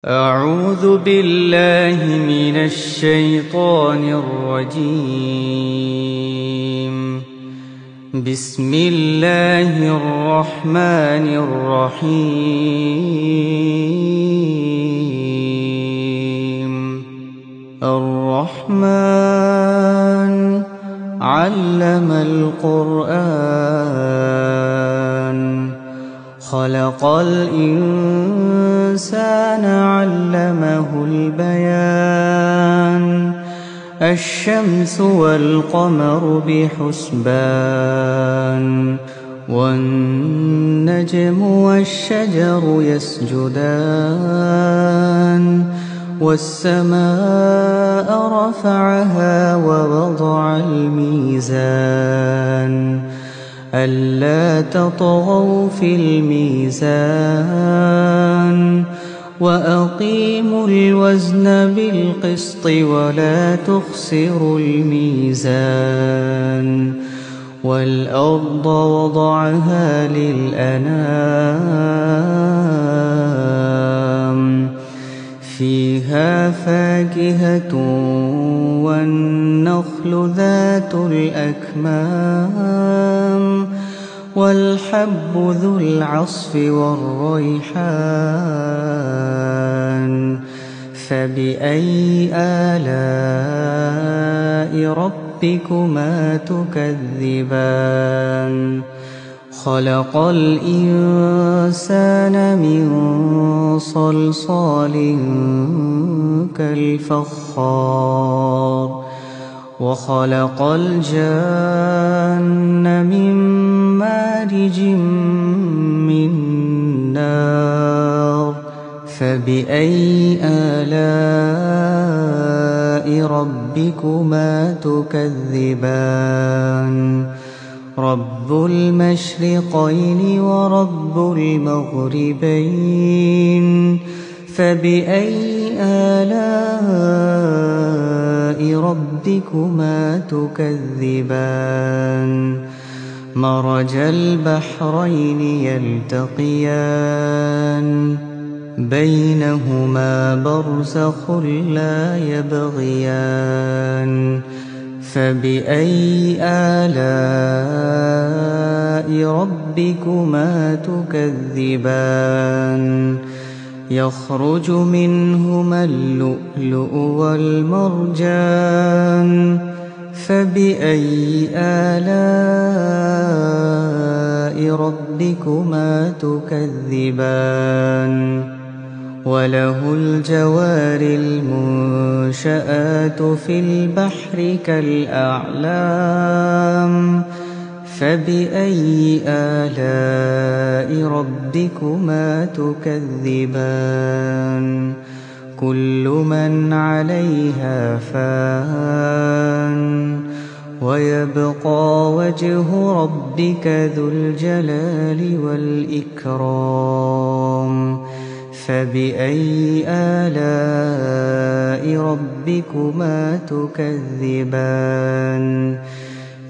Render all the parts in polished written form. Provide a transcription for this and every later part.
أعوذ بالله من الشيطان الرجيم. بسم الله الرحمن الرحيم. الرحمن علم القرآن خلق الإنسان علمه البيان الشمس والقمر بحسبان والنجم والشجر يسجدان والسماء رفعها ووضع الميزان ألا تطغوا في الميزان وأقيموا الوزن بالقسط ولا تخسروا الميزان والأرض وضعها للأنام فيها فاكهة والنخل ذات الأكمام والحب ذو العصف والريحان فبأي آلاء ربكما تكذبان خلق الإنسان من صلصال كالفخار وخلق الجان من مارج من نار فبأي آلاء ربكما تكذبان رب المشرقين ورب المغربين فبأي آلاء ربكما تكذبان مرج البحرين يلتقيان بينهما برزخ لا يبغيان فبأي آلاء ربكما تكذبان يخرج منهما اللؤلؤ والمرجان فبأي آلاء ربكما تكذبان وله الجوار المنشآت في البحر كالأعلام فبأي آلاء ربكما تكذبان كل من عليها فان ويبقى وجه ربك ذو الجلال والإكرام فبأي آلاء ربكما تكذبان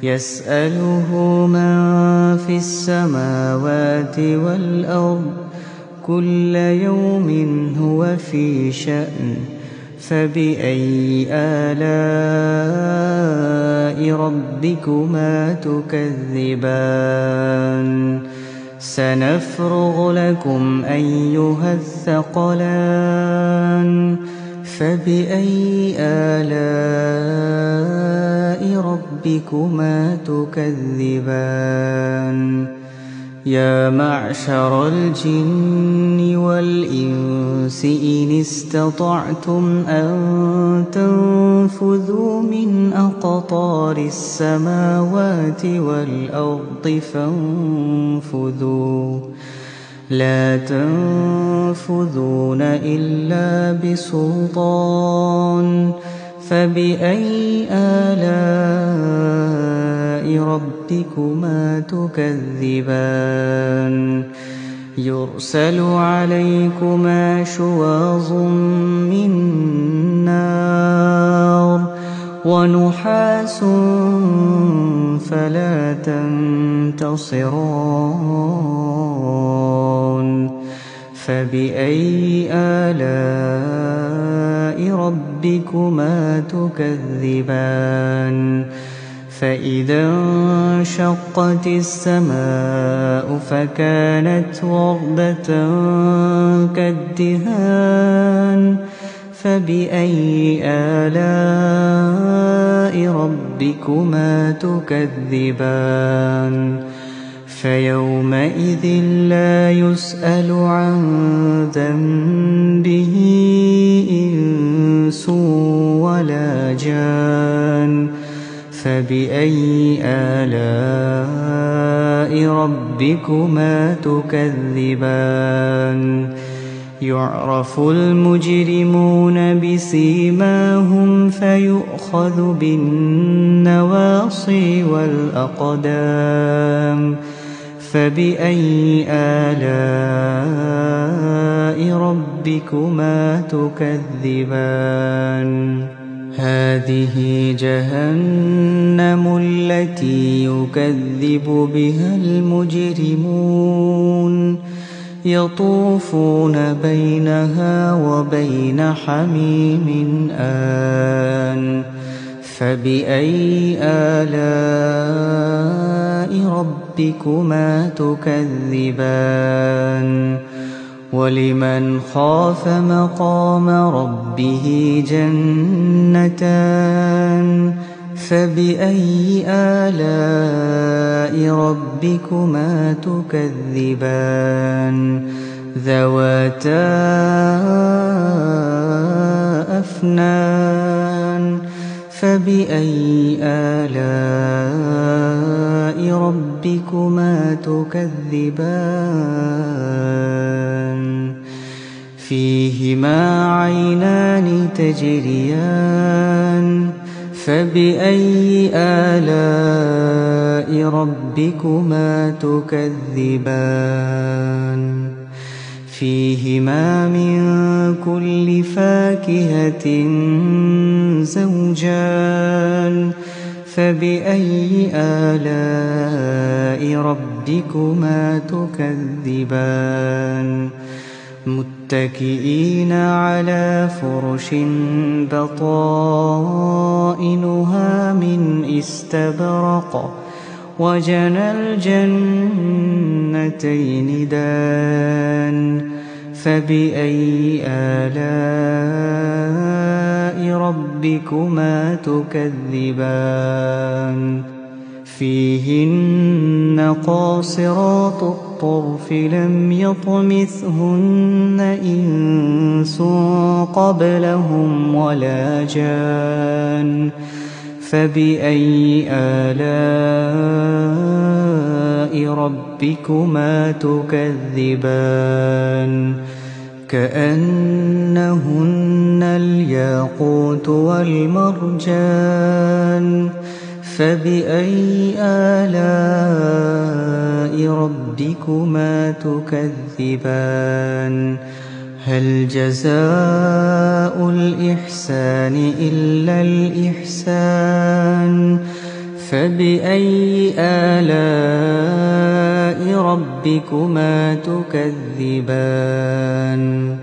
يسأله من في السماوات والأرض كل يوم هو في شأن فبأي آلاء ربكما تكذبان سنفرغ لكم أيها الثقلان فبأي آلاء ربكما تكذبان يا معشر الجن والإنس إن استطعتم أن تنفذوا من أقطار السماوات والأرض فانفذوا لا تنفذون إلا بسلطان فبأي آلاء ربكما تكذبان يرسل عليكما شواظ من نار ونحاس فلا تنتصران فبأي آلاء ربكما تكذبان فإذا انشقت السماء فكانت وردة كالدهان فبأي آلاء ربكما تكذبان فيومئذ لا يسأل عن ذنبه إنس ولا جان فبأي آلاء ربكما تكذبان يعرف المجرمون بسيماهم فيؤخذ بالنواصي والأقدام فبأي آلاء ربكما تكذبان هذه جهنم التي يكذب بها المجرمون يطوفون بينها وبين حميم آن فبأي آلاء ربكما تكذبان ولمن خاف مقام ربه جنتان فبأي آلاء ربكما تكذبان ذواتا أفنان فبأي آلاء ربكما تكذبان فيهما عينان تجريان فبأي آلاء ربكما تكذبان فيهما من كل فاكهة زوجان فبأي آلاء ربكما تكذبان متكئين على فرش بطائنها من استبرق وجنى الجنتين دان فبأي آلاء ربكما تكذبان فيهن قاصرات الطرف لم يطمثهن إنس قبلهم ولا جان فبأي آلاء ربكما تكذبان كأنهن الياقوت والمرجان فبأي آلاء ربكما تكذبان هل جزاء الإحسان إلا الإحسان فبأي آلاء ربكما تكذبان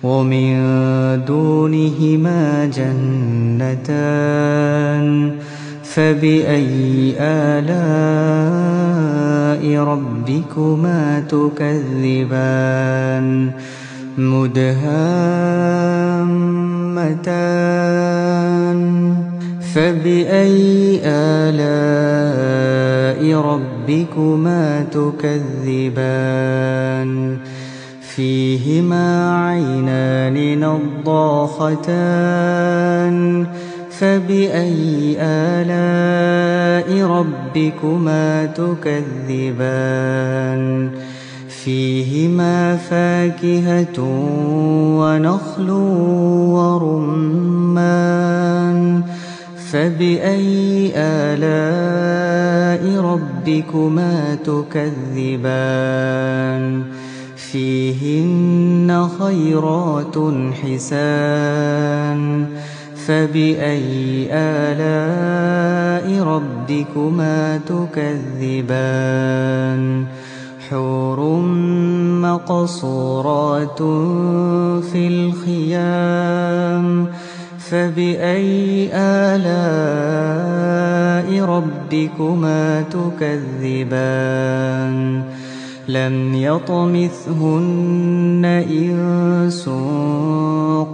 ومن دونهما جنتان فبأي آلاء ربكما تكذبان مدهامتان فبأي آلاء ربكما تكذبان فيهما عينان نضاختان فبأي آلاء ربكما تكذبان فيهما فاكهة ونخل ورمان فبأي آلاء ربكما تكذبان فيهن خيرات حسان فبأي آلاء ربكما تكذبان حور مقصورات في الخيام فبأي آلاء ربكما تكذبان لم يطمثهن إنس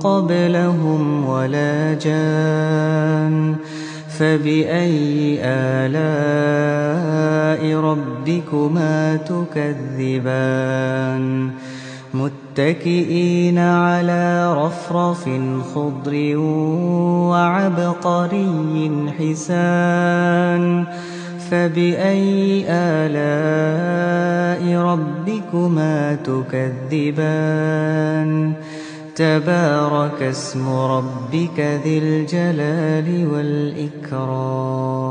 قبلهم ولا جان فبأي آلاء ربكما تكذبان متكئين على رفرف خضر وعبقري حسان فبأي آلاء ربكما تكذبان تبارك اسم ربك ذي الجلال والإكرام